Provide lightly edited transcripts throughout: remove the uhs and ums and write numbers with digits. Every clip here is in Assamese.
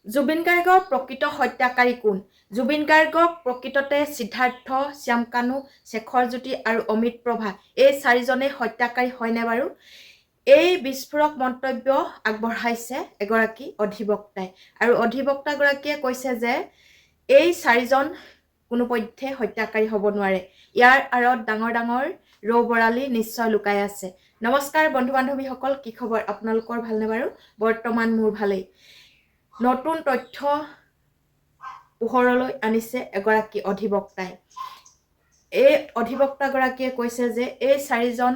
জুবিন গাৰ্গৰ প্ৰকৃত হত্যাকাৰী কোন? জুবিন গাৰ্গক প্ৰকৃততে সিদ্ধাৰ্থ, শ্যামকানু, শেখৰজ্যোতি আৰু অমিত প্ৰভা এই চাৰিজনেই হত্যাকাৰী হয়নে বাৰু? এই বিস্ফোৰক মন্তব্য আগবঢ়াইছে এগৰাকী অধিবক্তাই আৰু অধিবক্তাগৰাকীয়ে কৈছে যে এই চাৰিজন কোনোপধ্যে হত্যাকাৰী হ'ব নোৱাৰে। ইয়াৰ আঁৰত ডাঙৰ ডাঙৰ ৰৌ বৰালি নিশ্চয় লুকাই আছে। নমস্কাৰ বন্ধু বান্ধৱীসকল, কি খবৰ? আপোনালোকৰ ভালনে বাৰু? বৰ্তমান মোৰ ভালেই। নতুন তথ্য পোহৰলৈ আনিছে এগৰাকী অধিবক্তাই। এই অধিবক্তাগৰাকীয়ে কৈছে যে এই চাৰিজন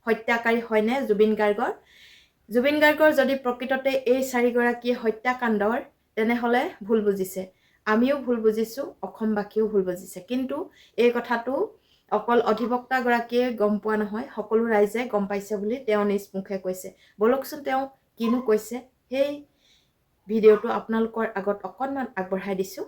হত্যাকাৰী হয়নে জুবিন গাৰ্গৰ? জুবিন গাৰ্গৰ যদি প্ৰকৃততে এই চাৰিগৰাকীয়ে হত্যাকাণ্ডৰ, তেনেহ'লে ভুল বুজিছে। আমিও ভুল বুজিছোঁ, অসমবাসীও ভুল বুজিছে। কিন্তু এই কথাটো অকল অধিবক্তাগৰাকীয়ে গম পোৱা নহয়, সকলো ৰাইজে গম পাইছে বুলি তেওঁ নিজ মুখে কৈছে। বলকচোন তেওঁ কিনো কৈছে সেই ভিডিঅ'টো আপোনালোকৰ আগত অকণমান আগবঢ়াই দিছোঁ।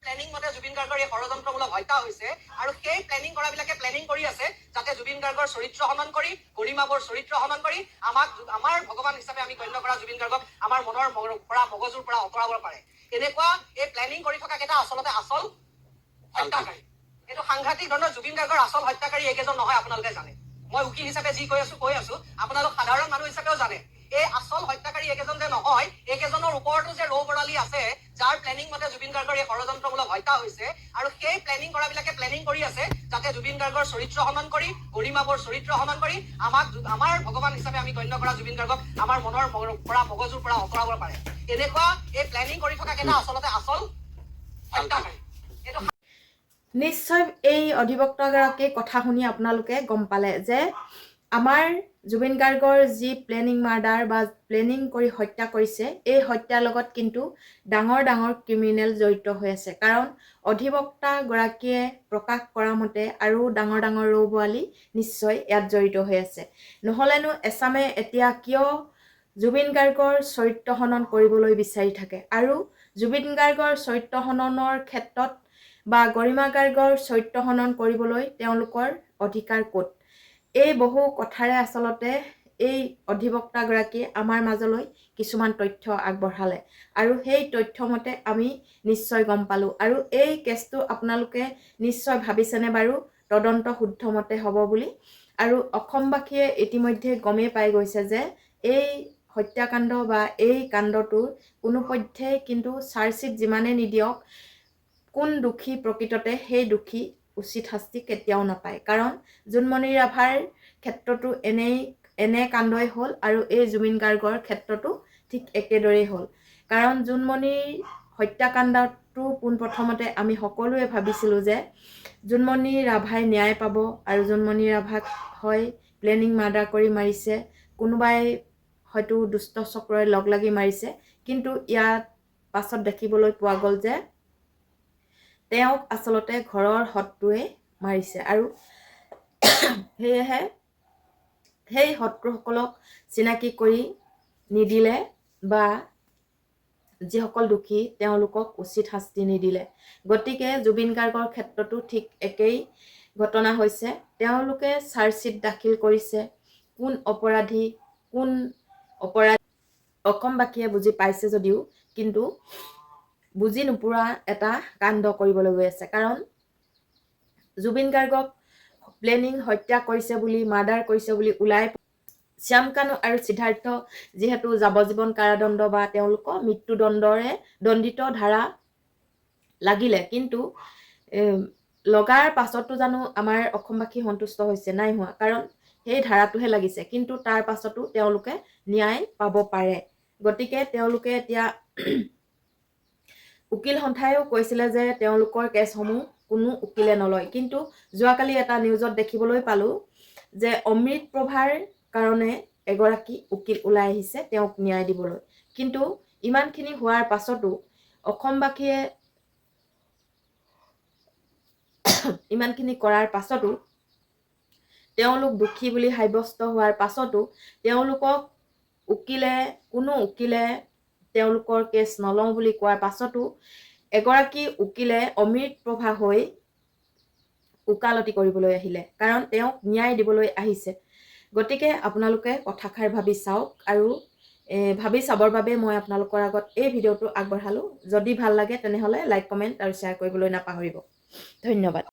প্লেনিং মতে জুবিন গাৰ্গৰ এই ষড়যন্ত্ৰমূলক হত্যা হৈছে আৰু সেই প্লেনিং কৰাবিলাকে প্লেনিং কৰি আছে যাতে জুবিন গাৰ্গৰ চৰিত্ৰ হনন কৰি, গৰিমাবৰ চৰিত্ৰ হনন কৰি আমাৰ ভগৱান হিচাপে আমি গণ্য কৰা জুবিন গাৰ্গক আমাৰ মনৰ পৰা মগজুৰ পৰা আঁতৰাব পাৰে। এনেকুৱা এই প্লেনিং কৰি থকা কেইটা আচলতে আচল হত্যাকাৰী। এইটো সাংঘাতিক ধৰণৰ জুবিন গাৰ্গৰ আচল হত্যাকাৰী এইকেইজন নহয়, আপোনালোকে জানে। মই উকিল হিচাপে যি কৈ আছো আপোনালোক সাধাৰণ মানুহ হিচাপেও জানে। এই আচল হত্যাকাৰী এইকেইজন যে নহয়, এইকেইজনৰ ওপৰতো যে ৰৌ বৰালি আছে, যাৰ প্লেনিং মতে জুবিন গাৰ্গৰ এই ষড়যন্ত্ৰমূলক হত্যা হৈছে আৰু সেই প্লেনিং কৰাবিলাকে প্লেনিং কৰি আছে যাতে জুবিন গাৰ্গৰ চৰিত্ৰ হনন কৰি, গৰিমাবৰ চৰিত্ৰ হনন কৰি আমাৰ ভগৱান হিচাপে আমি গণ্য কৰা জুবিন গাৰ্গক আমাৰ মনৰ পৰা মগজুৰ পৰা আঁতৰাব পাৰে। এনেকুৱা এই প্লেনিং কৰি থকা কেইটা আচলতে আচল হত্যাকাৰী। নিশ্চয় এই অধিবক্তাগৰাকীৰ কথা শুনি আপোনালোকে গম পালে যে আমাৰ জুবিন গাৰ্গৰ যি প্লেনিং মাৰ্ডাৰ বা প্লেনিং কৰি হত্যা কৰিছে, এই হত্যাৰ লগত কিন্তু ডাঙৰ ডাঙৰ ক্ৰিমিনেল জড়িত হৈ আছে। কাৰণ অধিবক্তাগৰাকীয়ে প্ৰকাশ কৰা মতে আৰু ডাঙৰ ডাঙৰ ৰৌ বৰালি নিশ্চয় ইয়াত জড়িত হৈ আছে। নহ'লেনো এছামে এতিয়া কিয় জুবিন গাৰ্গৰ চৰিত্ৰ হনন কৰিবলৈ বিচাৰি থাকে? আৰু জুবিন গাৰ্গৰ চৰিত্ৰ হননৰ ক্ষেত্ৰত বা গৰিমা গাৰ্গৰ চৰিত্ৰ হনন কৰিবলৈ তেওঁলোকৰ অধিকাৰ ক'ত? এই বহু কথাৰে আচলতে এই অধিবক্তাগৰাকীয়ে আমাৰ মাজলৈ কিছুমান তথ্য আগবঢ়ালে আৰু সেই তথ্যমতে আমি নিশ্চয় গম পালোঁ। আৰু এই কেছটো আপোনালোকে নিশ্চয় ভাবিছেনে বাৰু তদন্ত শুদ্ধমতে হ'ব বুলি? আৰু অসমবাসীয়ে ইতিমধ্যে গমেই পাই গৈছে যে এই হত্যাকাণ্ড বা এই কাণ্ডটোৰ কোনোপধ্যেই কিন্তু চাৰ্জশ্বিট যিমানে নিদিয়ক, কোন দোষী প্ৰকৃততে সেই দোষী উচিত শাস্তি কেতিয়াও নাপায়। কাৰণ জোনমণি ৰাভাৰ ক্ষেত্ৰতো এনে কাণ্ডই হ'ল আৰু এই জুবিন গাৰ্গৰ ক্ষেত্ৰতো ঠিক একেদৰেই হ'ল। কাৰণ জোনমণিৰ হত্যাকাণ্ডটো পোনপ্ৰথমতে আমি সকলোৱে ভাবিছিলোঁ যে জোনমণি ৰাভাই ন্যায় পাব আৰু জোনমণি ৰাভাক হয় প্লেনিং মাৰ্ডাৰ কৰি মাৰিছে, কোনোবাই হয়তো দুষ্ট চক্ৰই লগ লাগি মাৰিছে। কিন্তু ইয়াত পাছত দেখিবলৈ পোৱা গ'ল যে তেওঁক আচলতে ঘৰৰ শত্ৰুৱে মাৰিছে আৰু সেয়েহে সেই শত্ৰুসকলক চিনাকি কৰি নিদিলে বা যিসকল দোষী তেওঁলোকক উচিত শাস্তি নিদিলে। গতিকে জুবিন গাৰ্গৰ ক্ষেত্ৰতো ঠিক একেই ঘটনা হৈছে। তেওঁলোকে চাৰ্জশ্বিট দাখিল কৰিছে, কোন অপৰাধী অসমবাসীয়ে বুজি পাইছে যদিও কিন্তু বুজি নোপোৱা এটা কাণ্ড কৰিবলৈ গৈ আছে। কাৰণ জুবিন গাৰ্গক প্লেনিং হত্যা কৰিছে বুলি, মাৰ্ডাৰ কৰিছে বুলি ওলাই শ্যামকানু আৰু সিদ্ধাৰ্থ যিহেতু যাৱজ্জীৱন কাৰাদণ্ড বা তেওঁলোকৰ মৃত্যুদণ্ডৰে দণ্ডিত ধাৰা লাগিলে, কিন্তু লগাৰ পাছতো জানো আমাৰ অসমবাসী সন্তুষ্ট হৈছে? নাই হোৱা। কাৰণ সেই ধাৰাটোহে লাগিছে, কিন্তু তাৰ পাছতো তেওঁলোকে ন্যায় পাব পাৰে। গতিকে তেওঁলোকে এতিয়া উকিল সন্থাইও কৈছিলে যে তেওঁলোকৰ কেছসমূহ কোনো উকিলে নলয়। কিন্তু যোৱাকালি এটা নিউজত দেখিবলৈ পালোঁ যে অমৃত প্ৰভাৰ কাৰণে এগৰাকী উকিল ওলাই আহিছে তেওঁক ন্যায় দিবলৈ। কিন্তু ইমানখিনি হোৱাৰ পাছতো অসমবাসীয়ে ইমানখিনি কৰাৰ পাছতো তেওঁলোক দোষী বুলি সাব্যস্ত হোৱাৰ পাছতো তেওঁলোকক কোনো উকিলে তেওঁলোকৰ কেছ নলওঁ বুলি কোৱাৰ পাছতো এগৰাকী উকিলে অমৃত প্ৰভা হৈ ওকালতি কৰিবলৈ আহিলে, কাৰণ তেওঁক ন্যায় দিবলৈ আহিছে। গতিকে আপোনালোকে কথাষাৰ ভাবি চাওক আৰু ভাবি চাবৰ বাবে মই আপোনালোকৰ আগত এই ভিডিঅ'টো আগবঢ়ালোঁ। যদি ভাল লাগে তেনেহ'লে লাইক কমেণ্ট আৰু শ্বেয়াৰ কৰিবলৈ নাপাহৰিব। ধন্যবাদ।